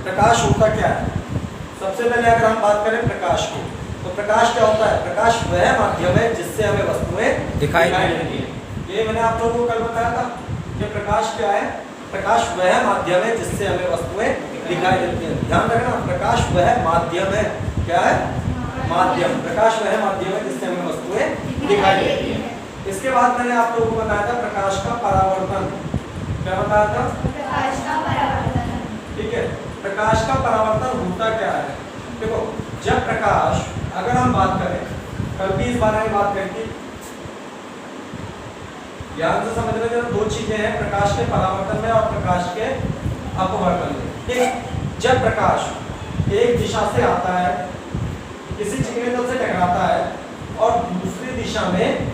प्रकाश होता क्या है? सबसे पहले अगर हम बात करें प्रकाश की, तो प्रकाश क्या होता है? प्रकाश वह माध्यम है जिससे हमें वस्तुएं दिखाई देती हैं। ये मैंने आप लोगों को कल बताया था कि प्रकाश क्या है? प्रकाश वह माध्यम है जिससे हमें वस्तुएं दिखाई देती हैं। ध्यान रखना, प्रकाश वह माध्यम है। क्या है? माध्यम। प्रकाश वह माध्यम है जिससे हमें वस्तुएं दिखाई देती हैं। इसके बाद मैंने आप लोगों को बताया था प्रकाश का परावर्तन। क्या बताया था? प्रकाश का परावर्तन। ठीक है, प्रकाश का परावर्तन होता क्या है? देखो, जब प्रकाश, अगर हम बात करें, कल भी इस बारे में बात करी थी, ध्यान से समझ लो, दो चीजें हैं प्रकाश के परावर्तन में और प्रकाश के अपवर्तन में। ठीक, जब प्रकाश एक दिशा से आता है, किसी चिकने तल से टकराता है और दूसरी दिशा में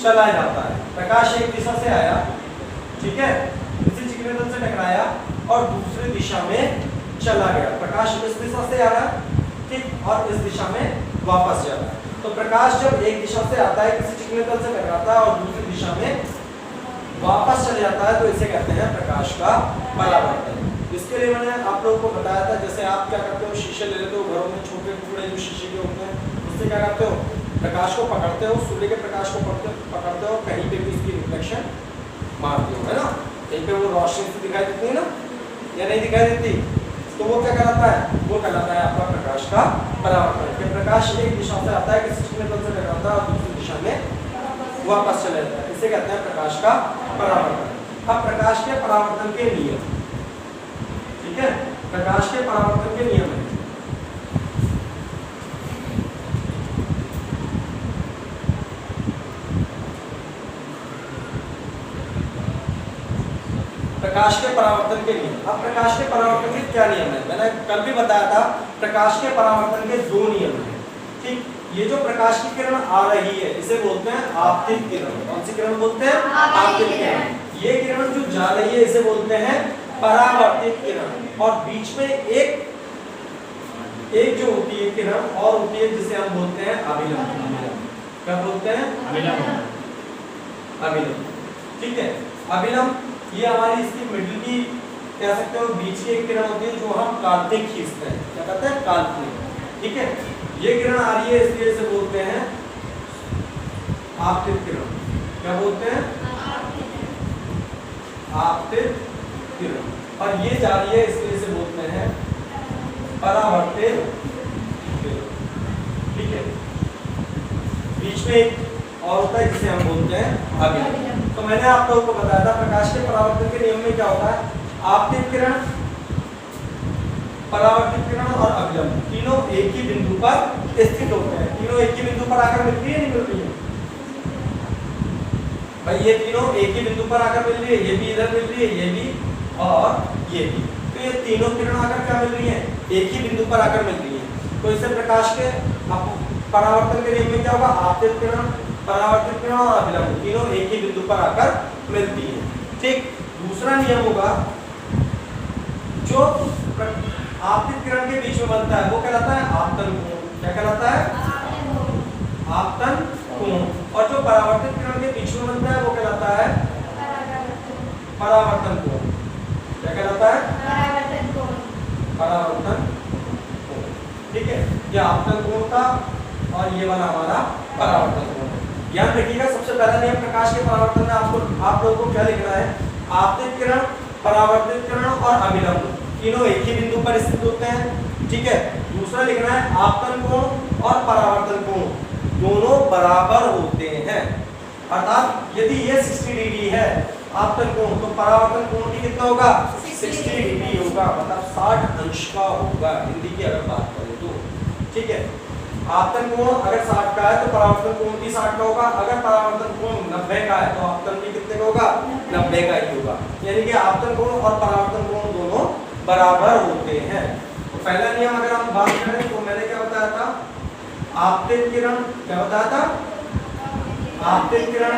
चला जाता है। प्रकाश एक दिशा से आया, ठीक है, किसी चिकने तल से टकराया और दूसरी दिशा में चला गया। प्रकाश इस दिशा से आ रहा है, ठीक, और इस दिशा में वापस जा रहा है। तो प्रकाश जब एक दिशा से आता है, किसी चिकने तल से टकराता है और दूसरी दिशा में वापस चले जाता है, तो इसे कहते हैं प्रकाश का परावर्तन। इसके लिए मैंने आप लोगों को बताया था, जैसे आप क्या करते हो, शीशे ले लेते हो घरों में, छोटे टुकड़े जो शीशे के होते हैं, उससे क्या करते हो, प्रकाश को पकड़ते हो, सूर्य के प्रकाश को पकड़ते हो, कहीं पे भी इसकी रिफ्लेक्शन मारते हो, है ना, कहीं पे वो रोशनी से दिखाई देती है ना, या नहीं दिखाई देती, तो वो क्या कहलाता है? वो कहलाता है आपका प्रकाश का परावर्तन। कि प्रकाश एक दिशा से आता है, किसी चिकने तल से टकराता है और दूसरी दिशा में वापस चला जाता है, इसे कहते हैं प्रकाश का परावर्तन। अब प्रकाश के परावर्तन के नियम, ठीक है, प्रकाश के परावर्तन के नियम है। प्रकाश के परावर्तन के नियम। अब प्रकाश के परावर्तन के क्या नियम है? मैंने कल भी बताया था, प्रकाश के परावर्तन के दो नियम हैं। ठीक, ये जो प्रकाश की किरण आ रही है, इसे बोलते हैं आपतित किरण। कौन सी किरण बोलते हैं? आपतित किरण। ये किरण जो जा रही है, इसे बोलते हैं परावर्तित किरण। और बीच में एक जो होती है किरण और होती है, जिसे हम बोलते हैं अभिलंब। क्या बोलते हैं? अभिलंब। ठीक है, अभिलंब ये हमारी इसकी मिडिल की, कह सकते हो, बीच की एक किरण होती है जो हम काल्पनिक खींचते हैं। क्या कहते हैं? काल्पनिक। ठीक है, ये किरण आ रही है, इसलिए इसे बोलते हैं आपतित किरण। क्या बोलते हैं? आपतित किरण। और ये जा रही है, इसलिए इसे बोलते हैं परावर्तित किरण। ठीक है, बीच में एक और होता है जिसे हम बोलते हैं अभिलंब। तो मैंने आप लोगों को बताया था प्रकाश के परावर्तन के नियम में क्या होता है? आपतित किरण, परावर्तित किरण और अभिलंब तीनों एक ही बिंदु पर स्थित होते हैं। तीनों एक ही बिंदु पर आकर मिलती है, नहीं मिल रही है भाई? ये तीनों एक ही बिंदु पर आकर मिल रही है, ये भी इधर मिल रही है, ये भी और ये भी। तो ये तीनों किरण आकर क्या मिल रही है? एक ही बिंदु पर आकर मिल रही है। तो इससे प्रकाश के परावर्तन के नियम में क्या होगा? आपतित किरण, परावर्तित किरण और अभिलंब तीनों एक ही बिंदु पर आकर मिलती है। ठीक, दूसरा नियम होगा जो आपतित किरण के बीच में बनता है, वो कहलाता है आपतन कोण। क्या कहलाता है? आपतन कोण। और जो परावर्तित किरण के बीच में बनता है, वो कहलाता है परावर्तन कोण। क्या कहलाता है? परावर्तन कोण। ठीक है, ये आपतन कोण था और ये वाला हमारा परावर्तन कोण। ध्यान रखिएगा, सबसे पहला नियम प्रकाश के परावर्तन में आप लोगों को क्या लिखना है? आपतित किरण, परावर्तित किरण और अभिलंब तीनों एक ही बिंदु पर स्थित होते हैं। ठीक है, दूसरा लिखना है आपतन कोण और परावर्तन कोण दोनों बराबर होते हैं। अर्थात यदि ये 60 डिग्री है आपतन कोण, तो परावर्तन कोण भी कितना होगा? 60 डिग्री होगा, मतलब 60 अंश का होगा, हिंदी की अगर बात करें तो। ठीक है, आपतन कोण अगर 60 का है तो परावर्तन कोण भी 60 का होगा। अगर परावर्तन कोण 90 का है तो आपतन भी कितने का होगा? 90 का ही होगा। यानी कि आपतन कोण और परावर्तन कोण दोनों बराबर होते हैं। तो पहला नियम अगर हम बात करें तो मैंने क्या बताया था? आपतित किरण, क्या बताया था? आपतित किरण,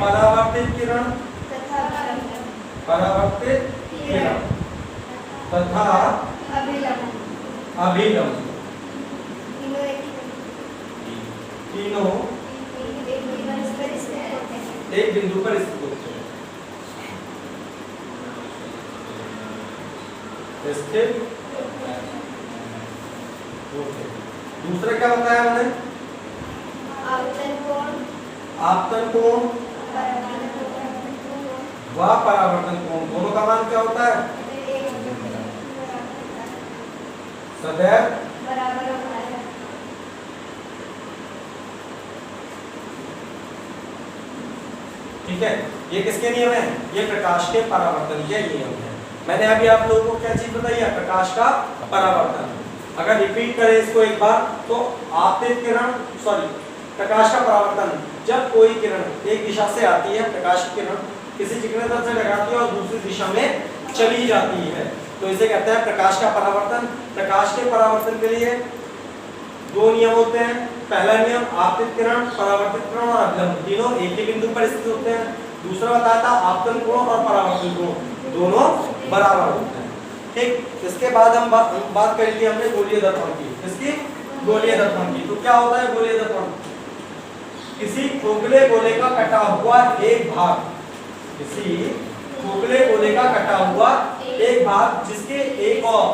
परावर्तित किरण, परावर्तित किरण तथा अभिलंब तीनों एक बिंदु पर स्थित होते हैं। स्थिर होते। दूसरा क्या बताया हमने? आपतन कोण, आपतन कोण व परावर्तन कोण दोनों का मान क्या होता है? सदैव बराबर होता है। ठीक है। ये किसके नियम है? ये प्रकाश के परावर्तन के नियम है। मैंने अभी आप लोगों को क्या चीज बताई है? प्रकाश का परावर्तन। अगर रिपीट करें इसको एक बार तो आपतित किरण प्रकाश का परावर्तन, जब कोई किरण एक दिशा से आती है, प्रकाश की किरण किसी चिकने तल से टकराती है और दूसरी दिशा में चली जाती है, तो इसे कहते हैं प्रकाश का परावर्तन। प्रकाश के परावर्तन के लिए दो नियम होते हैं। पहला नियम आपतित किरण, परावर्तित किरण और अभिलंब तीनों एक ही बिंदु पर स्थित होते हैं। दूसरा बताया था आपतन कोण और परावर्तन कोण दोनों बराबर होते हैं। ठीक। इसके बाद हम बात कर ली हमने गोलीय दर्पण की। इसकी गोलीय दर्पण की। तो क्या होता है गोलीय दर्पण? किसी खोखले गोले का कटा हुआ एक भाग, किसी खोखले गोले का कटा हुआ एक भाग जिसके एक और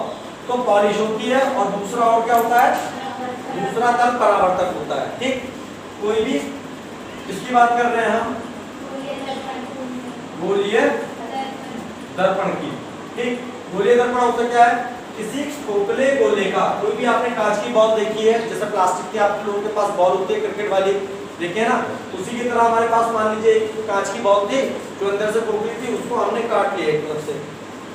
तो पॉलिश होती है और दूसरा और क्या होता है? दूसरा तल परावर्तक होता है। ठीक। कोई भी किसकी बात कर रहे हैं हम? गोलीय दर्पण की। ठीक। गोलीय दर्पण होता क्या है? किसी खोखले गोले का, कोई भी आपने कांच की बॉल देखी है, जैसे प्लास्टिक की आप लोगों के पास बॉल होती है क्रिकेट वाली, देखिए ना, उसी की तरह हमारे पास मान लीजिए एक कांच की बॉल थी जो अंदर से खोखली थी, उसको हमने काट लिया एक तरफ से।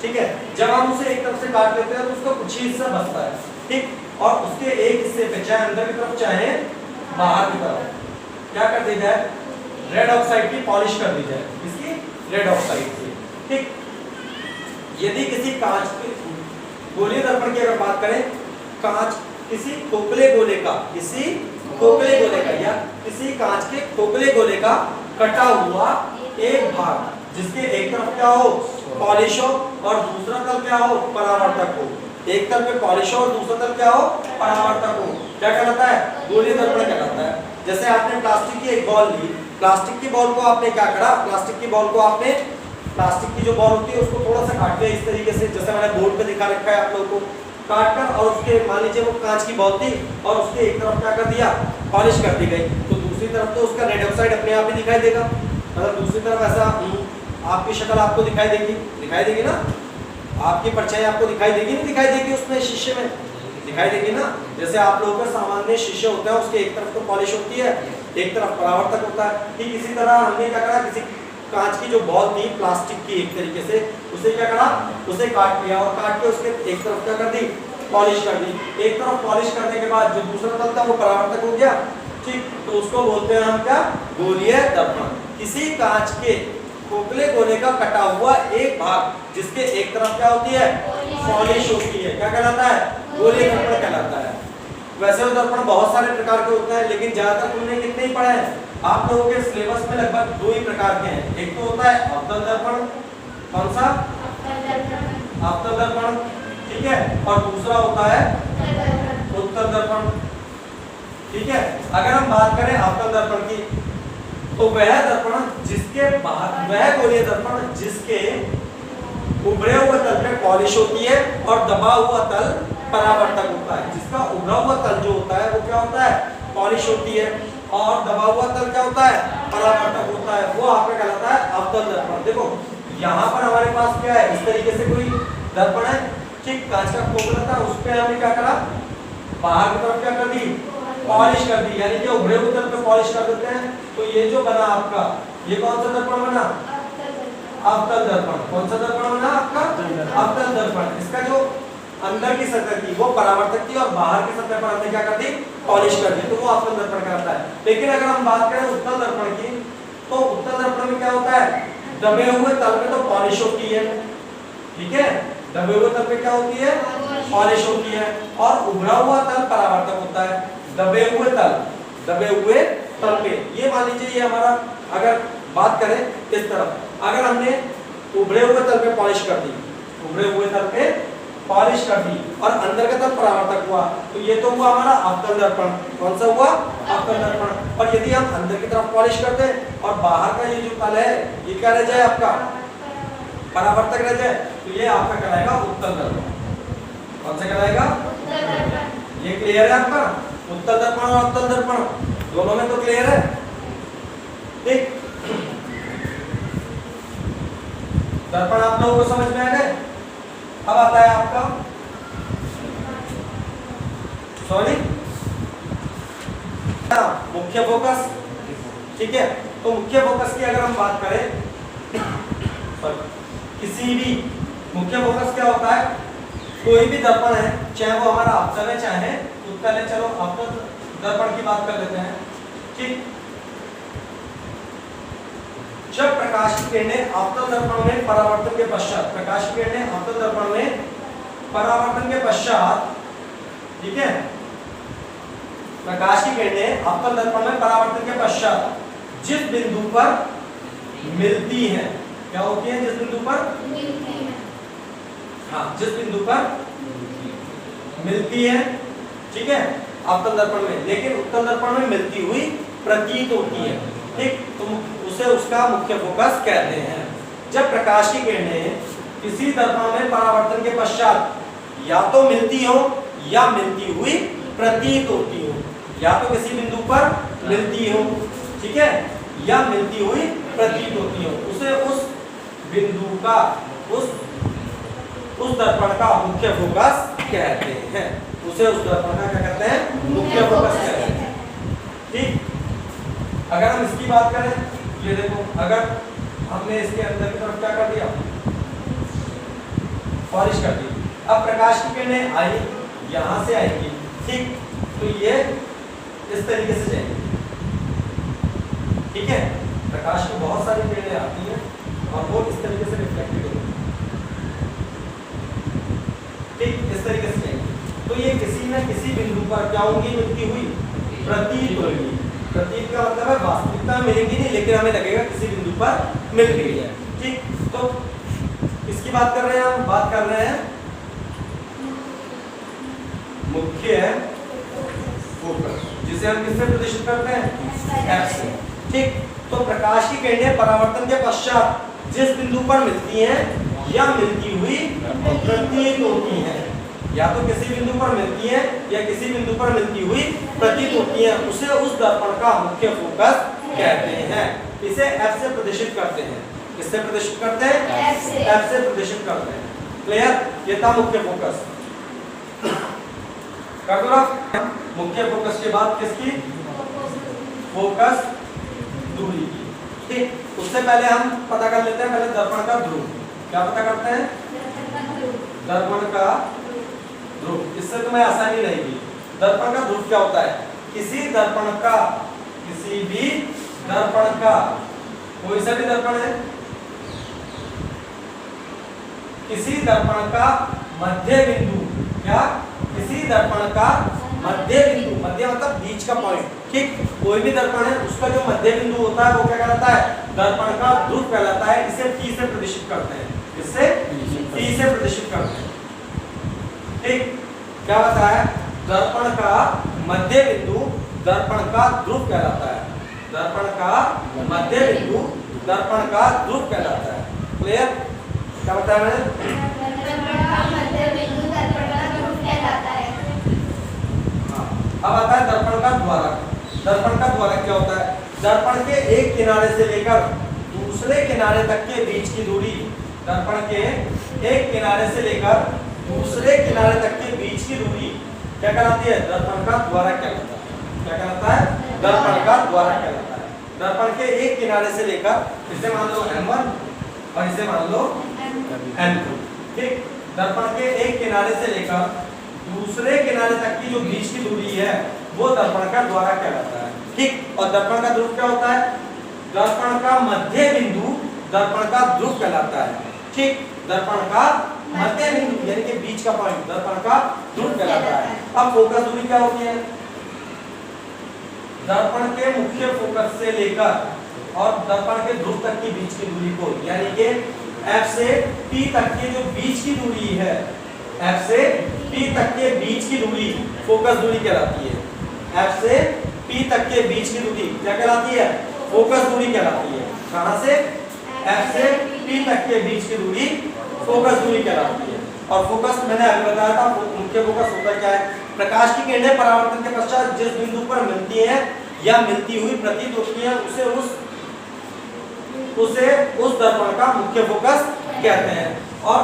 ठीक है। जब हम उसे एक तरफ से काट लेते हैं तो उसका कुछ ही हिस्सा बचता है। ठीक। और उसके एक हिस्से पे चाहे अंदर की तरफ चाहे बाहर की तरफ क्या कर दी जाए? रेड ऑक्साइड की पॉलिश कर दी जाए। इसकी रेड ऑक्साइड से। ठीक। यदि किसी कांच के गोलीय दर्पण की अगर बात करें, कांच किसी खोखले गोले का, किसी खोखले गोले का या किसी कांच के खोखले गोले का कटा हुआ एक भाग जिसके एक तरफ क्या हो? पॉलिश हो और दूसरा तल क्या हो? परावर्तक हो। एक तल पे पॉलिश हो और दूसरा तल क्या हो? परावर्तक हो। क्या कहलाता है? गोलीय दर्पण कहलाता है। जैसे आपने प्लास्टिक की एक बॉल ली, प्लास्टिक की बॉल को आपने क्या करा? प्लास्टिक की बॉल को आपने, प्लास्टिक की जो बॉल होती है उसको थोड़ा सा काट दिया इस तरीके से, जैसे मैंने बोर्ड पे दिखा रखा है आप लोगों को, काट कर, और उसके मान लीजिए वो कांच की बॉल थी और उसके एक तरफ क्या कर दिया? पॉलिश कर दी गई, तो दूसरी तरफ तो उसका रेड ऑक्साइड अपने आप ही दिखाई देगा। मतलब दूसरी तरफ ऐसा आपकी शक्ल आपको दिखाई देगी ना, आपकी परछाई आपको दिखाई देगी, नहीं दिखाई देगी उसमें शीशे में? दिखाई देगी ना। जैसे आप लोगों का सामान्य शीशे होता है, उसके एक तरफ तो पॉलिश होती है, एक तरफ परावर्तक होता है। ठीक इसी तरह हमने क्या करा? किसी कांच की जो बॉल थी प्लास्टिक की एक तरीके से, उसे क्या करा? उसे काट लिया और काट के उसके एक तरफ क्या कर दी? पॉलिश कर दी। एक तरफ पॉलिश करने के बाद जो दूसरा तल था वो परावर्तक हो गया। ठीक। तो उसको बोलते हैं हम क्या? गोलीय दर्पण। किसी कांच के खोखले गोले का कटा हुआ एक भाग जिसके एक तरफ क्या होती है? पॉलिश होती है। क्या कहलाता है? गोलीय दर्पण कहलाता है। वैसे तो दर्पण बहुत सारे प्रकार के होते हैं, लेकिन ज्यादातर तुमने कितने ही पढ़े हैं? आप लोगों के सिलेबस में लगभग दो ही प्रकार के हैं। एक तो होता है अवतल दर्पण, कौन सा? अवतल दर्पण। ठीक है। और दूसरा होता है उत्तल दर्पण। ठीक है। अगर हम बात करें अवतल दर्पण की, तो वह दर्पण जिसके बाहर, वह गोलीय दर्पण जिसके उभरे हुए तल पे पॉलिश होती है और दबा हुआ तल परावर्तक होता है। जिसका उभरा हुआ तल जो होता है वो क्या होता है? पॉलिश होती है और दबा हुआ तल क्या होता है? परावर्तक होता है। वो आपका कहलाता है अवतल दर्पण। देखो यहाँ पर हमारे पास क्या है? इस तरीके से कोई दर्पण है। ठीक। कांच का खोखला था, उस पे हमने क्या करा? बाहर की तरफ क्या कर दी? पॉलिश कर दी, यानी कि उभरे हुए तल पे पॉलिश कर देते हैं। तो ये जो बना आपका, ये कौन सा दर्पण बना? अवतल दर्पण। कौन सा दर्पण बना आपका? अवतल दर्पण। इसका जो अंदर की सतह थी वो परावर्तक थी और बाहर की सतह पर हमने क्या कर दी? पॉलिश कर दी, तो वो अवतल दर्पण कहलाता है। लेकिन अगर हम बात करें उत्तल दर्पण की, तो उत्तल दर्पण में क्या होता है? दबे हुए तल पे तो पॉलिश होती है। ठीक है। दबे हुए तल पे क्या होती है? पॉलिश होती है और उभरा हुआ तल परावर्तक होता है। दबे हुए तल पे, ये मान लीजिए ये हमारा, अगर बात करें इस तरफ, अगर हमने उभरे हुए तल पे पॉलिश कर दी, उभरे हुए तल पे पॉलिश कर दी और अंदर का तल परावर्तक हुआ, तो ये तो हुआ हमारा अवतल दर्पण। कौन सा हुआ? अवतल दर्पण। और यदि हम अंदर की तरफ पॉलिश कर दें और बाहर का ये जो तल है ये क्या रह जाए? आपका परावर्तक रह जाए, तो ये आपका कहलाएगा उत्तल दर्पण। कौन सा कहलाएगा? ये क्लियर है आपका? उत्तल दर्पण और अवतल दर्पण दोनों में तो क्लियर है। ठीक, दर्पण आप लोगों को समझ में आ गए। अब आता है आपका सॉरी मुख्य फोकस। ठीक है, तो मुख्य फोकस की अगर हम बात करें, किसी भी मुख्य फोकस क्या होता है? कोई भी दर्पण है, चाहे वो हमारा अवतल है चाहे उत्तल है। चलो अवतल दर्पण की बात कर लेते हैं। ठीक, जब प्रकाश की किरणें अवतल दर्पण में परावर्तन के पश्चात, प्रकाश की किरणें अवतल दर्पण में परावर्तन के पश्चात, ठीक है, प्रकाश की किरणें अवतल दर्पण में परावर्तन के पश्चात जिस बिंदु पर मिलती हैं, क्या होती है? जिस बिंदु पर हाँ, जिस बिंदु पर मिलती है, ठीक है, अवतल दर्पण में, लेकिन उत्तल दर्पण में मिलती हुई प्रतीत होती है। ठीक, तो उसे उसका मुख्य फोकस कहते हैं। जब प्रकाश की किरणें किसी दर्पण में परावर्तन के पश्चात या तो मिलती हो या मिलती हुई प्रतीत होती हो, या तो किसी बिंदु पर मिलती हो, ठीक है, या मिलती हुई प्रतीत होती हो, उसे उस बिंदु का उस दर्पण का मुख्य फोकस कहते हैं। उसे उस दर्पण का क्या कहते हैं? मुख्य फोकस कहते हैं। ठीक, अगर हम इसकी बात करें, ये देखो, अगर हमने इसके अंदर की तरफ क्या कर दिया? पॉलिश कर दी। अब प्रकाश की किरणें आई, यहां से आएगी, ठीक, तो ये इस तरीके से जाएगी। ठीक है, प्रकाश की बहुत सारी किरणें आती हैं और वो इस तरीके से रिफ्लेक्टेड होती हैं। ठीक, इस तरीके से जाएगी, तो ये किसी न किसी बिंदु पर क्या होंगी? मिलती हुई प्रतीत होगी। प्रतीत का मतलब है वास्तविकता में मिलेंगी नहीं, लेकिन हमें लगेगा किसी बिंदु पर मिल गई है। ठीक, तो इसकी बात कर रहे हैं हम, बात कर रहे हैं मुख्य फोकस, जिसे हम किससे प्रदर्शित करते हैं? F से। ठीक, तो प्रकाश की किरणें परावर्तन के पश्चात जिस बिंदु पर मिलती हैं या मिलती हुई प्रतीत होती हैं, या तो किसी बिंदु पर मिलती हैं या किसी बिंदु पर मिलती हुई प्रतीत होती हैं, उसे उस दर्पण का मुख्य फोकस कहते हैं। इसे F से प्रदर्शित करते हैं। किससे प्रदर्शित करते हैं? F से प्रदर्शित करते हैं। क्लियर? ये था मुख्य फोकस। कर दो ना, मुख्य फोकस के बाद किसकी? फोकस दूरी की। ठीक, उससे पहले हम पता कर लेते हैं पहले दर्पण का ध्रुव। क्या पता करते हैं? दर्पण का ध्रुव। इससे तुम्हें आसानी रहेगी। दर्पण का ध्रुव क्या होता है? किसी दर्पण का, किसी भी दर्पण का, कोई सा भी दर्पण है, किसी दर्पण का मध्य बिंदु, क्या? किसी दर्पण का मध्य बिंदु, मध्य मतलब बीच का पॉइंट। ठीक, कोई भी दर्पण है उसका जो मध्य बिंदु होता है वो क्या कहलाता है? दर्पण का ध्रुव कहलाता है। इसे P से प्रदर्शित करते हैं। इससे P से प्रदर्शित करते हैं। ठीक, क्या होता है? दर्पण का मध्य बिंदु दर्पण का ध्रुव कहलाता है। दर्पण का मध्य बिंदु दर्पण का ध्रुव कहलाता है। क्लियर? क्या बताया मैंने? अब आता है दर्पण का द्वारक। दर्पण का द्वारक क्या होता है? दर्पण के एक किनारे से लेकर दूसरे किनारे तक के बीच की दूरी, दर्पण के एक किनारे से लेकर दूसरे किनारे तक के बीच की दूरी क्या कहलाती है? दर्पण का द्वारक कहलाता है। क्या कहलाता है? दर्पण का द्वारक कहलाता है। दर्पण के एक किनारे से लेकर, इसे मान लो M1 और इसे मान लो M2। ठीक, दर्पण के एक किनारे से लेकर दूसरे किनारे तक की जो बीच की दूरी है वो दर्पण का द्वारक कहलाता है। ठीक, और दर्पण का ध्रुव क्या होता है? दर्पण का मध्य बिंदु दर्पण का ध्रुव कहलाता है। ठीक, दर्पण का मध्य बिंदु यानी कि बीच का पॉइंट दर्पण का ध्रुव कहलाता है। अब फोकस दूरी क्या होती है? दर्पण के मुख्य फोकस से लेकर और दर्पण के ध्रुव तक की बीच की दूरी को, यानी कि F से P तक की जो बीच की दूरी है, F से P तक के बीच की दूरी फोकस दूरी कहलाती है। F से P तक के बीच की दूरी क्या कहलाती है? फोकस दूरी कहलाती है। कहां से? F से P तक के बीच की दूरी फोकस दूरी कहलाती है। और फोकस मैंने अभी बताया था, मुख्य फोकस होता क्या है? प्रकाश की किरणें परावर्तन के पश्चात जिस बिंदु पर मिलती हैं या मिलती हुई प्रतीत होती हैं उसे उस दर्पण का मुख्य फोकस कहते हैं। और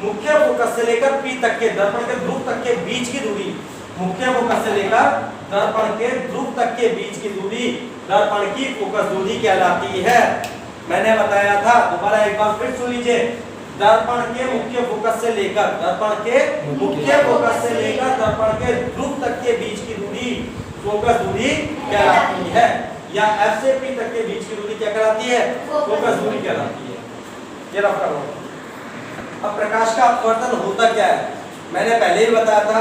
मुख्य फोकस से लेकर P तक के दर्पण के ध्रुव तक के बीच की दूरी, मुख्य फोकस से लेकर दर्पण के ध्रुव तक के बीच की दूरी दर्पण की फोकस दूरी कहलाती है। मैंने बताया था, दोबारा एक बार फिर सुन लीजिए, दर्पण के मुख्य फोकस से लेकर दर्पण के मुख्य फोकस से लेकर दर्पण के ध्रुव तक के बीच की दूरी फोकस दूरी कहलाती है, या F से P तक के बीच की दूरी क्या कहलाती है? फोकस दूरी कहलाती है। ये रफ करो। अब प्रकाश का अपवर्तन होता क्या है? मैंने पहले ही बताया था,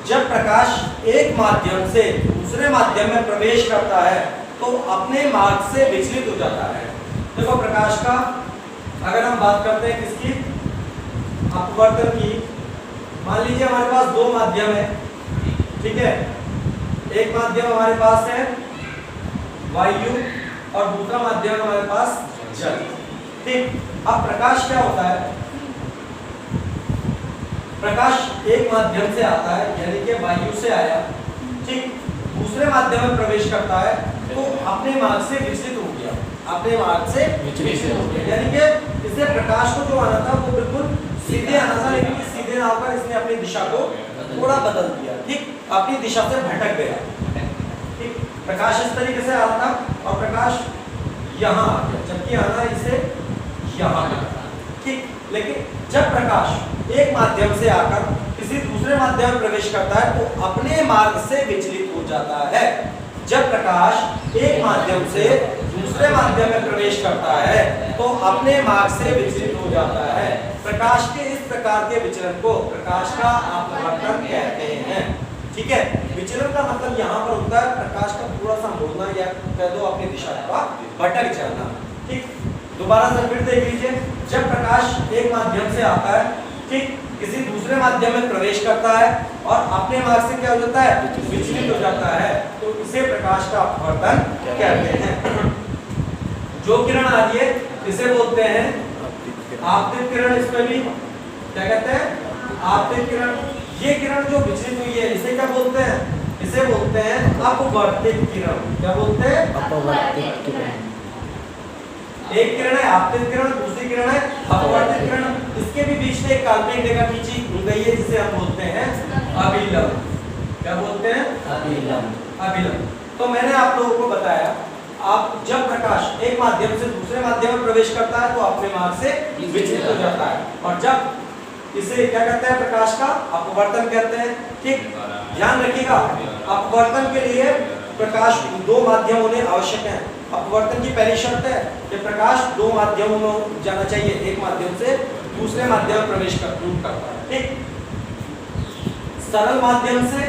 जब प्रकाश एक माध्यम से दूसरे माध्यम में प्रवेश करता है तो अपने मार्ग से विचलित हो जाता है। देखो प्रकाश का अगर हम बात करते हैं किसकी, अपवर्तन की, मान लीजिए हमारे पास दो माध्यम है, ठीक है, एक माध्यम हमारे पास है वायु और दूसरा माध्यम हमारे पास जल, ठीक। अब प्रकाश क्या होता है? प्रकाश एक माध्यम से आता है, यानी कि वायु से आया, ठीक, दूसरे माध्यम में प्रवेश करता है तो अपने मार्ग से विचलित हो गया, अपने मार्ग से विचलित हो गया, यानी कि इससे प्रकाश को जो आना था वो बिल्कुल सीधे आना था, लेकिन सीधे ना आकर इसने अपनी दिशा को थोड़ा बदल दिया, ठीक, अपनी दिशा से भटक गया, ठीक। प्रकाश इस तरीके से आ रहा था और प्रकाश यहाँ आ गया, जबकि आना इसे यहाँ आ गया, ठीक। लेकिन जब प्रकाश एक माध्यम से आकर किसी दूसरे माध्यम में प्रवेश करता है तो अपने मार्ग से विचलित हो जाता है। जब प्रकाश एक माध्यम से दूसरे माध्यम में प्रवेश करता है तो अपने मार्ग से विचलित हो जाता है। प्रकाश के इस प्रकार के विचलन को प्रकाश का अपवर्तन कहते हैं, ठीक है। विचलन का मतलब यहाँ पर होता है प्रकाश का थोड़ा सा मुड़ना या कह दो अपनी दिशा का भटक जाना, ठीक। दोबारा से फिर देख लीजिए, जब प्रकाश एक माध्यम से आता है, ठीक, किसी दूसरे माध्यम में प्रवेश करता है और अपने मार्ग से क्या हो जाता है? विचलित हो जाता है, तो इसे प्रकाश का अपवर्तन कहते हैं। जो किरण आ रही है इसे बोलते हैं आपतित किरण, इसमें भी क्या कहते हैं? आपतित किरण। ये किरण जो विचलित हुई है इसे क्या बोलते हैं? इसे बोलते हैं अपवर्तित किरण। क्या बोलते हैं? अपवर्तित किरण। एक किरण है आपतित किरण, दूसरी किरण है अपवर्तित किरण। इसके भी बीच में एक काल्पनिक रेखा खींची गई है जिसे हम बोलते हैं अभिलंब। क्या बोलते हैं? अभिलंब। अभिलंब। तो मैंने आप लोगों को बताया, आप जब प्रकाश एक माध्यम से दूसरे माध्यम में प्रवेश करता है तो अपने मार्ग से विचलित हो जाता है, और जब इसे क्या कहते हैं? प्रकाश का अपवर्तन कहते हैं, ठीक। ध्यान रखिएगा, अपवर्तन के लिए प्रकाश दो माध्यम होने आवश्यक है। अपवर्तन की पहली शर्त है कि प्रकाश दो माध्यमों में जाना चाहिए, एक माध्यम से दूसरे माध्यम में प्रवेश करता है, ठीक। सरल माध्यम से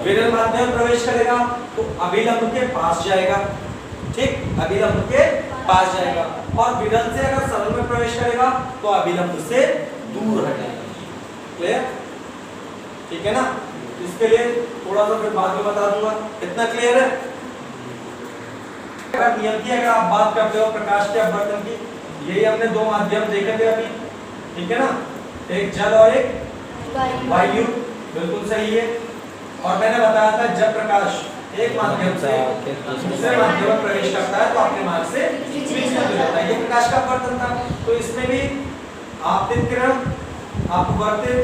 विरल माध्यम में प्रवेश करेगा तो अभिलंब के पास जाएगा, ठीक, अभिलंब के पास जाएगा, और विरल से अगर सरल में प्रवेश करेगा तो अभिलंब से दूर हटेगा। क्लियर? ठीक है ना? इसके लिए थोड़ा सा फिर बाद में बता दूंगा। इतना क्लियर है? अगर नियम की अगर आप बात करते हो प्रकाश के अपवर्तन की, यही हमने दो माध्यम देखे थे अभी, ठीक है ना? एक जल और एक वायु, बिल्कुल सही है। और मैंने बताया था जब प्रकाश एक माध्यम से दूसरे माध्यम में प्रवेश करता है तो अपने मार्ग से विचलित हो जाता है। ये प्रकाश का अपवर्तन था। तो इसमें भी आपतित किरण, अपवर्तित,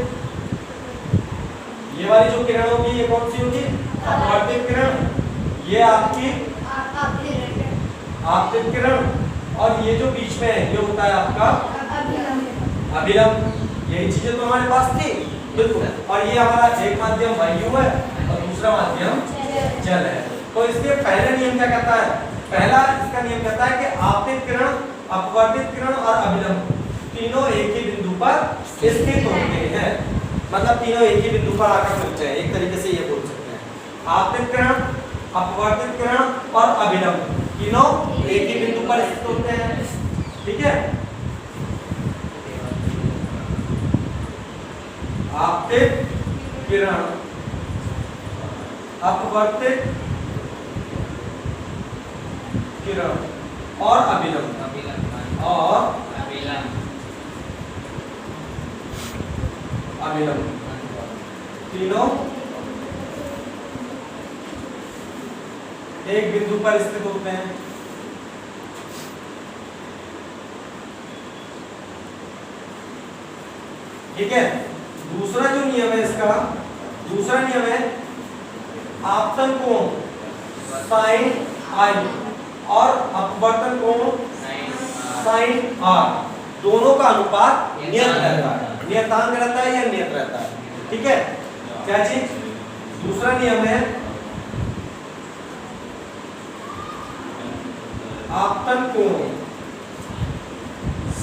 ये वाली जो किरण होगी ये कौन सी होगी? अपवर्तित किरण। ये आपकी आपतित किरण, और ये जो बीच में है ये होता है आपका अभिलंब। यही चीजें तो हमारे पास थी, बिल्कुल। और ये हमारा एक माध्यम वायु है और दूसरा माध्यम जल है। तो इसके पहले नियम क्या कहता है? पहला इसका नियम कहता है कि आपतित किरण, अपवर्तित किरण और अभिलंब तीनों एक ही बिंदु पर स्थित होते हैं, मतलब तीनों एक ही बिंदु पर आकर मिलते हैं। एक तरीके से ये बोल सकते हैं आपतित किरण, अपवर्तित किरण और अभिलंब तीनों एक ही बिंदु पर स्थित होते हैं, ठीक है। आपतित किरण, अपवर्तित किरण और अभिलंब अभिलंब, तीनों एक बिंदु पर स्थित होते हैं। ठीक है। दूसरा जो नियम है इसका, दूसरा नियम है आपतन कोण साइन आई और अपवर्तन कोण साइन आर, दोनों का अनुपात नियत रहता है, नियतांक रहता है या नियत रहता है। ठीक है। क्या चीज? दूसरा नियम है आपतन कोण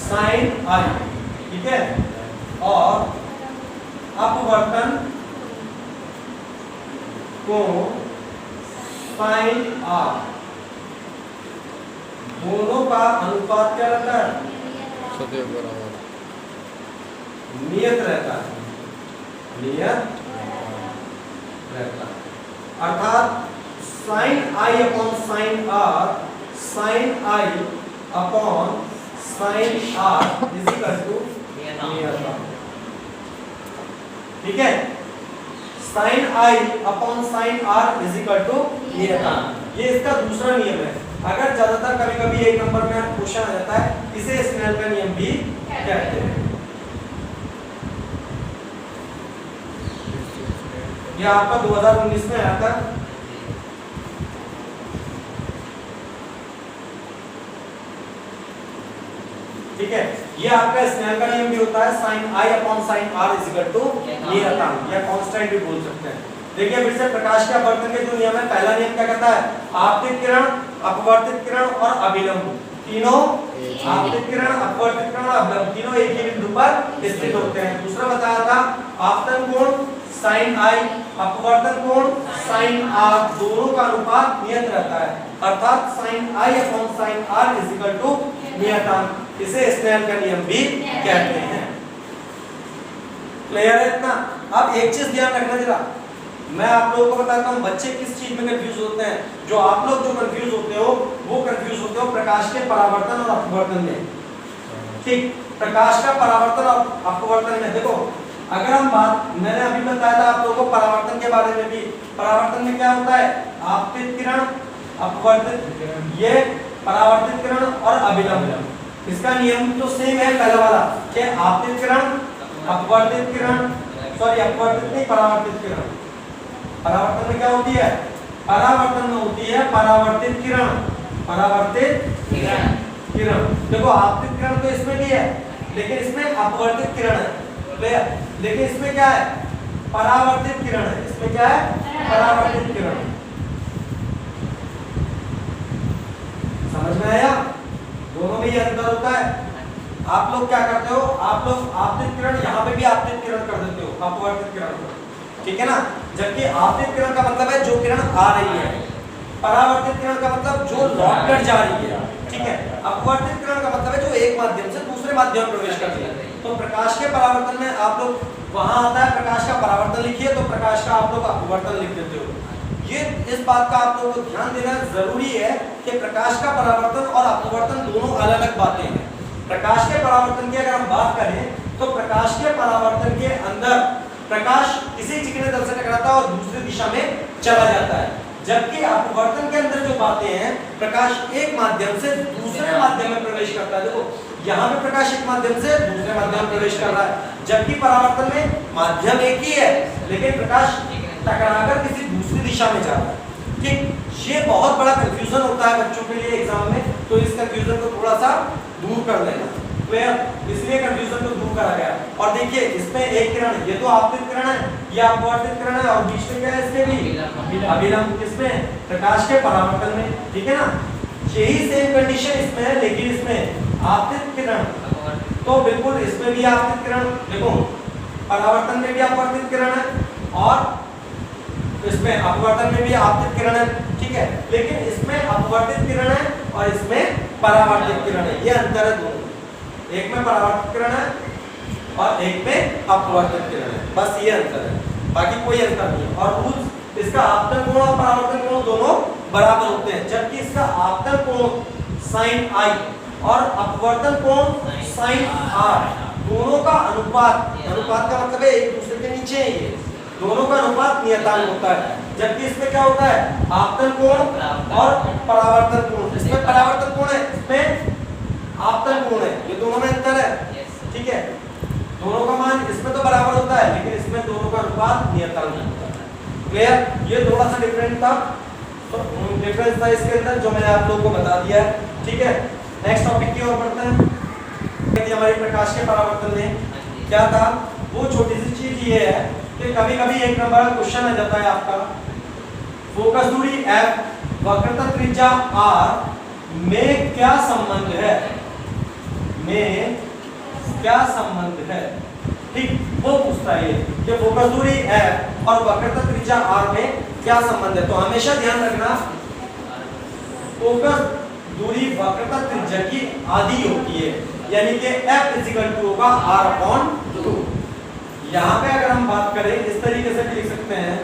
साइन आई, ठीक है, और अपवर्तन कोण साइन आर, दोनों का अनुपात क्या रहता है? सदैव बराबर नियत रहता है, नियत रहता है। अर्थात sine I upon sine R, sine I upon sine R is equal to नियतांक। ठीक है। Sine I upon sine R is equal to नियतांक, ये इसका दूसरा नियम है। अगर ज्यादातर कभी कभी एक नंबर में क्वेश्चन आ जाता है, इसे स्नेल का नियम भी कहते हैं। ये आपका 2019 में आया था। ठीक है। ये आपका स्नेल का नियम भी होता है, sine I upon sine R is equal to नियतांक या कांस्टेंट भी बोल सकते हैं। देखिए फिर से प्रकाश के अपवर्तन के जो नियम है, पहला नियम क्या कहता है? आपतित किरण, अपवर्तित किरण और अभिलंब, तीनों आपतित किरण, अपवर्तित किरण और अभिलंब तीनों एक ही बिंदु पर स्थित होते हैं। दूसरा बताया था आपतन कोण साइन आई, अपवर्तन कोण साइन आर, दोनों का अनुपात नियत रहता है, अर्थात sine I upon sine R is equal to नियतांक, इसे स्नेल का नियम भी कहते हैं। क्लियर है इतना? अब एक चीज ध्यान रखना जरा, मैं आप लोगों को बताता हूँ बच्चे किस चीज में कंफ्यूज होते हैं। जो आप लोग जो कंफ्यूज होते हो वो कंफ्यूज होते हो प्रकाश के परावर्तन और अपवर्तन में। ठीक, प्रकाश का परावर्तन और अपवर्तन में देखो, अगर हम बात, मैंने अभी बताया था आप लोगों को परावर्तन के बारे में भी, परावर्तन में क्या होता है? आपतित किरण, अपवर्तित, ये परावर्तित किरण और अभिलंब। इसका नियम तो सेम है पहला वाला कि आपतित किरण, अपवर्तित किरण, सॉरी अपवर्तित नहीं परावर्तित किरण। परावर्तन में क्या होती है? परावर्तन में होती है परावर्तित किरण, परावर्तित किरण। देखो आपतित किरण तो इसमें भी है, लेकिन इसमें अपवर्तित किरण है, लेकिन इसमें क्या है? परावर्तित किरण है। इसमें क्या है? परावर्तित किरण। समझ में आया? दोनों में ये अंतर होता है। आप लोग क्या करते हो? आप लोग आपतित किरण यहाँ पे भी आपतित किरण कर देते हो, अपवर्तित किरण को, ठीक है ना? जबकि आपतित किरण का मतलब है जो किरण आ रही है, परावर्तित किरण का मतलब जो लौट कर जा रही है, ठीक है? अपवर्तित किरण का मतलब है जो एक माध्यम से दूसरे माध्यम में प्रवेश करती है। तो प्रकाश के परावर्तन में आप लोग, वहां आता है प्रकाश का परावर्तन लिखिए, तो प्रकाश का आप लोग अपवर्तन लिख देते हो। ये इस बात का आप लोगों को ध्यान देना जरूरी है कि प्रकाश का परावर्तन और अपवर्तन दोनों अलग अलग बातें हैं। प्रकाश के परावर्तन की अगर हम बात करें तो प्रकाश के परावर्तन के अंदर प्रकाश किसी चिकने तल से टकराता है और दूसरी दिशा में चला जाता है, जबकि अपवर्तन के अंदर जो बातें हैं, प्रकाश एक माध्यम से दूसरे माध्यम में प्रवेश करता है। देखो यहाँ पे प्रकाश एक माध्यम से दूसरे माध्यम में प्रवेश कर रहा है, जबकि परावर्तन में माध्यम एक ही है, लेकिन प्रकाश टकराकर किसी दूसरी दिशा में जा रहा है। ठीक, ये बहुत बड़ा कंफ्यूजन होता है बच्चों के लिए एग्जाम में, तो इस कंफ्यूजन को थोड़ा सा दूर कर लेना। क्लियर? इसलिए कंफ्यूजन को दूर करा गया। और देखिए इसमें एक किरण, ये तो आपतित किरण है, ये अपवर्तित किरण है, और बीच में क्या है इसके भी? अभिलंब। किसमें? प्रकाश के परावर्तन में, ठीक है ना? यही सेम कंडीशन इसमें है, लेकिन इसमें आपतित किरण, तो बिल्कुल इसमें भी आपतित किरण, देखो परावर्तन में भी अपवर्तित किरण है और इसमें अपवर्तन में भी आपतित किरण है, ठीक है? लेकिन इसमें अपवर्तित किरण है और इसमें परावर्तित किरण है, ये अंतर है दोनों। एक में परावर्तित किरण है और एक में अपवर्तित किरण है, बस ये अंतर है, बाकी कोई अंतर नहीं है। और रूल्स, इसका आपतन कोण और परावर्तन कोण दोनों बराबर होते हैं, जबकि इसका आपतन कोण साइन आई और अपवर्तन कोण साइन आर दोनों का अनुपात, अनुपात का मतलब है एक दूसरे के नीचे है ये, दोनों का अनुपात नियतांक होता है। जबकि इसमें क्या होता है, आपतन कोण और परावर्तन कोण। इसमें परावर्तन कोण है, इसमें आपतन कोण है, ये दोनों में अंतर है। ठीक है, दोनों का मान इसमें तो बराबर होता है, लेकिन इसमें दोनों का अनुपात नियतांक होता है। क्लियर? ये थोड़ा सा डिफरेंट था, तो डिफरेंस था इसके अंदर जो मैंने आप लोगों को बता दिया है। ठीक है, नेक्स्ट टॉपिक की ओर बढ़ते हैं। हमारी प्रकाश के परावर्तन में क्या था, वो छोटी सी चीज ये है कि कभी कभी एक नंबर का क्वेश्चन आ जाता है आपका, फोकस दूरी f, वक्रता त्रिज्या r में क्या संबंध है, में क्या संबंध है। ठीक, वो पूछता है ये कि फोकस दूरी f और वक्रता त्रिज्या r में क्या संबंध है। तो हमेशा ध्यान रखना, फोकस दूरी वक्रता त्रिज्या की आधी होती है, यानी कि f = होगा r/2। यहाँ पे अगर हम बात करें इस तरीके से भी लिख सकते हैं,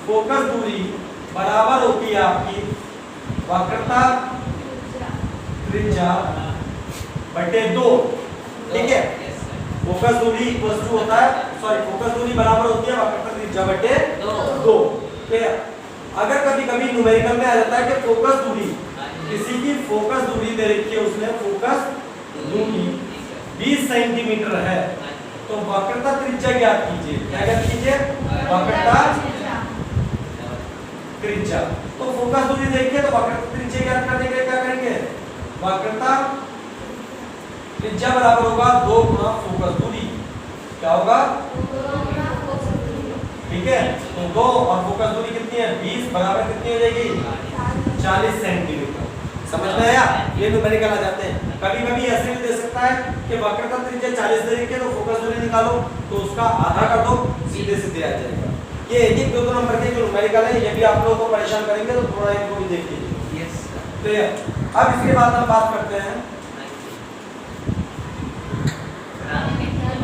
फोकस दूरी बराबर होती है आपकी वक्रता त्रिज्या बटे 2। ठीक है, फोकस दूरी इक्वल टू होता है, सॉरी फोकस दूरी बराबर होती है वक्रता त्रिज्या बटे 2। ठीक है, अगर कभी कभी न्यूमेरिकल में आ जाता है कि फोकस दूरी, किसी की फोकस दूरी दे रखी है, उसने फोकस दूरी 20 सेंटीमीटर है, तो वक्रता त्रिज्या ज्ञात कीजिए। क्या ज्ञात कीजिए? वक्रता त्रिज्या। तो फोकस दूरी देखिए, तो वक्रता त्रिज्या ज्ञात करने के लिए क्या करेंगे, वक्रता त्रिज्या बराबर होगा 2 गुना फोकस दूरी। क्या होगा? ठीक है, तो 2 और फोकस दूरी कितनी है, 20 बराबर कितनी हो जाएगी, 40 सेंटीमीटर। समझ में आया? ये न्यूमेरिकल आ जाते हैं। कभी कभी ऐसे भी दे सकता है कि वक्रता त्रिज्या 40 दे रखी है, तो फोकस दूरी निकालो, तो उसका आधा कर दो, सीधे सीधे आ जाएगा। ये एक दो नंबर के जो न्यूमेरिकल है, ये भी आप लोगों को परेशान करेंगे, तो थोड़ा इनको भी देख लीजिए। क्लियर? अब इसके बाद हम बात करते हैं क्रांति कोण।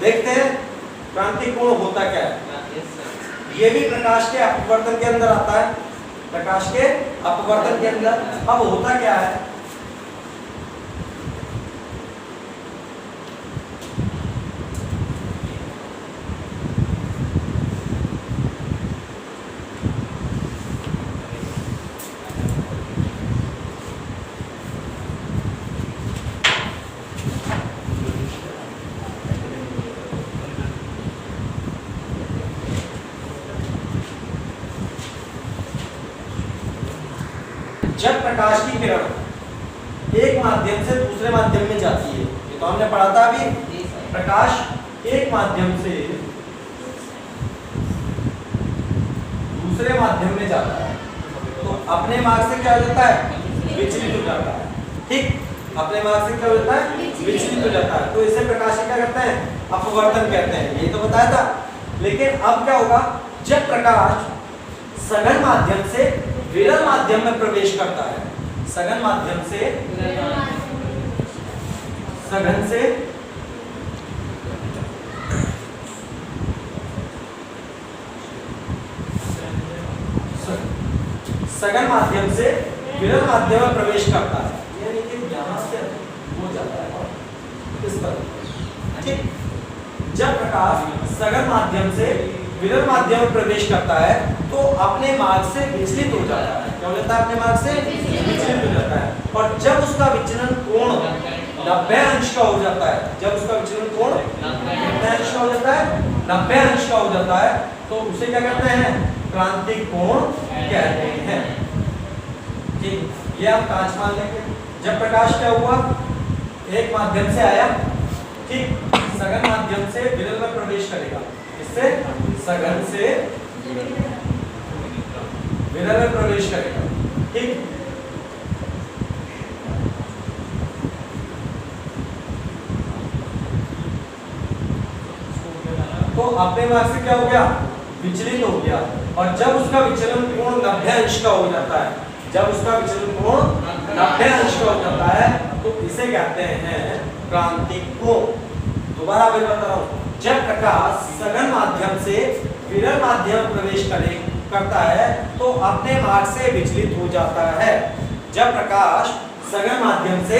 देखते हैं क्रांति कोण होता क्या है। ये भी प्रकाश के अपवर्तन के अंदर आता है, प्रकाश के अपवर्तन के अंदर। अब होता क्या है, जब प्रकाश की किरण एक माध्यम से दूसरे माध्यम में जाती है, ये तो हमने पढ़ा था अभी, प्रकाश एक माध्यम से दूसरे माध्यम में जाता है, तो अपने मार्ग से क्या हो जाता है, विचलित हो जाता है। ठीक, अपने मार्ग से क्या हो जाता है, विचलित हो जाता है। तो इसे प्रकाश क्या कहते हैं, अपवर्तन कहते हैं, ये तो बताया था। लेकिन अब क्या होगा, जब प्रकाश सघन माध्यम से विरल माध्यम में प्रवेश करता है, सघन माध्यम से सघन से सघन माध्यम से विरल माध्यम में प्रवेश करता है, यानी कि यहां से हो जाता है और इस तरह। ठीक, जब प्रकाश सघन माध्यम से विरल माध्यम में प्रवेश करता है, तो अपने मार्ग से विचलित हो जाता है। क्या हो जाता है, अपने मार्ग से विचलित हो जाता है। और जब उसका विचलन कोण 90 अंश का हो जाता है, जब उसका विचलन कोण कितने अंश का हो जाता है, 90 अंश का हो जाता है, तो उसे क्या कहते हैं, क्रांतिक कोण कहते हैं। ठीक, ये आप कांच मान लेंगे। जब प्रकाश क्या हुआ, एक माध्यम से आया, ठीक, सघन माध्यम से विरल में प्रवेश करेगा, इससे सघन से विरल में प्रवेश करेगा। ठीक, तो अपने मार्ग से क्या हो गया, विचलित हो गया। और जब उसका विचलन कोण 90 अंश का हो जाता है, जब उसका विचलन कोण 90 अंश का हो जाता है, तो इसे कहते हैं क्रांतिक कोण। दोबारा मैं बता रहा हूं, जब प्रकाश सघन माध्यम से विरल माध्यम में प्रवेश करे, करता है तो अपने मार्ग से विचलित हो जाता है। जब प्रकाश सघन माध्यम से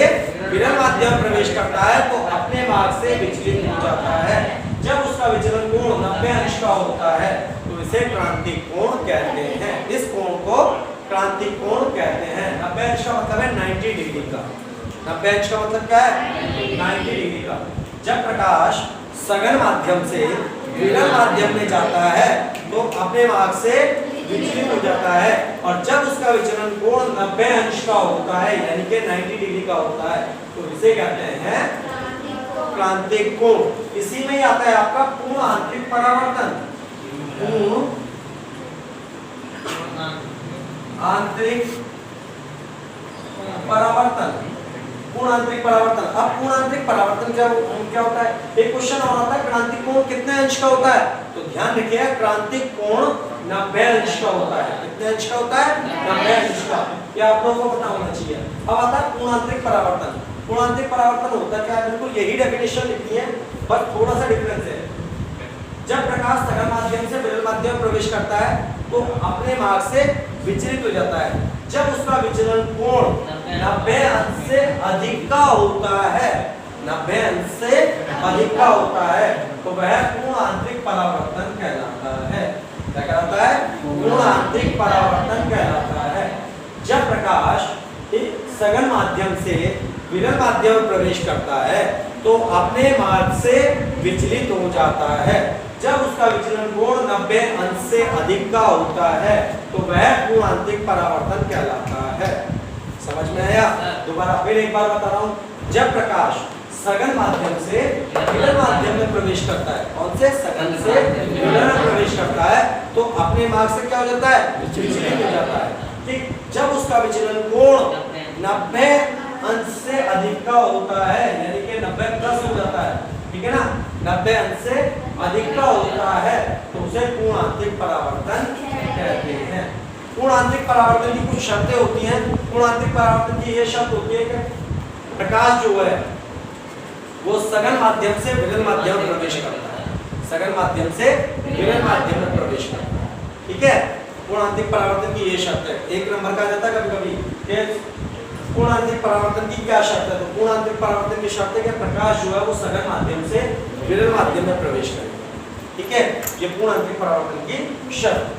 विरल माध्यम में प्रवेश करता है तो अपने मार्ग से विचलित हो जाता है। जब उसका विचलन कोण 90 अंश का होता है तो इसे क्रांतिक कोण कहते हैं। इस कोण को क्रांतिक कोण कहते हैं। 90 अंश का मतलब है 90 डिग्री का। 90 अंश का मतलब क्या है? 90 डिग्री का। जब प्रकाश सघन माध्यम से विरल माध्यम में जाता है तो अपने मार्ग से विचलित हो जाता है और जब उसका विचलन कोण 90 अंश का होता है यानी कि 90 डिग्री का होता है तो इसे कहते हैं क्रांतिक कोण। इसी में ही आता है आपका पूर्ण आंतरिक परावर्तन। पूर्ण आंतरिक परावर्तन। पूर्ण आंतरिक परावर्तन। अब पूर्ण आंतरिक परावर्तन क्या होता है? एक क्वेश्चन और आता है क्रांतिक कोण कितने अंश का होता है? तो ध्यान रखिए क्रांतिक कोण 90 अंश का होता है। कितने अंश का होता है? 90 अंश का। ये आप लोगों को पता होना चाहिए। अब आता है पूर्ण आंतरिक परावर्तन। पूर्ण आंतरिक परावर्तन होता क्या है? बिल्कुल यही डेफिनेशन लिखी है बस थोड़ा सा डिफरेंस है। जब प्रकाश सघन माध्यम से विरल माध्यम में प्रवेश करता है तो अपने मार्ग से विचलित हो जाता है। जब उसका विचलन कोण 90 अंश से अधिक का होता है 90 अंश से अधिक का होता है तो वह पूर्ण आंतरिक परावर्तन कहलाता है। क्या कहलाता है? पूर्ण आंतरिक परावर्तन कहलाता है। जब प्रकाश सघन माध्यम से विरल माध्यम में प्रवेश करता है तो अपने मार्ग से विचलित हो जाता है। जब उसका विचलन कोण 90 अंश से अधिक का होता है तो वह पूर्ण आंतरिक परावर्तन कहलाता है। समझ में आया? दोबारा फिर एक बार बता रहा हूँ। जब प्रकाश सघन माध्यम से विरल माध्यम में प्रवेश करता है, कौन से? सघन से विरल में प्रवेश करता है तो अपने मार्ग से क्या हो जाता है? विचलित हो जाता है। ठीक। जब उसका विचलन कोण 90 अंश से अधिक का होता है यानी कि 90 प्लस हो जाता है, ठीक है ना? 90 अंश से अधिक का होता है तो उसे पूर्ण आंतरिक परावर्तन कहते हैं। पूर्ण आंतरिक परावर्तन की कुछ शर्तें होती हैं। पूर्ण आंतरिक परावर्तन की ये शर्त होती है कि प्रकाश जो है वो सघन माध्यम से विरल माध्यम में प्रवेश करता है। सघन माध्यम से विरल माध्यम में प्रवेश करता है, ठीक है? पूर्ण आंतरिक परावर्तन की ये शर्त है। एक नंबर का जाता है कभी-कभी पूर्ण आंतरिक परावर्तन की क्या शर्त है? तो पूर्ण आंतरिक परावर्तन की शर्त है कि प्रकाश जो है वो सघन माध्यम से विरल माध्यम में प्रवेश करेगा, ठीक है? ये पूर्ण आंतरिक परावर्तन की शर्त।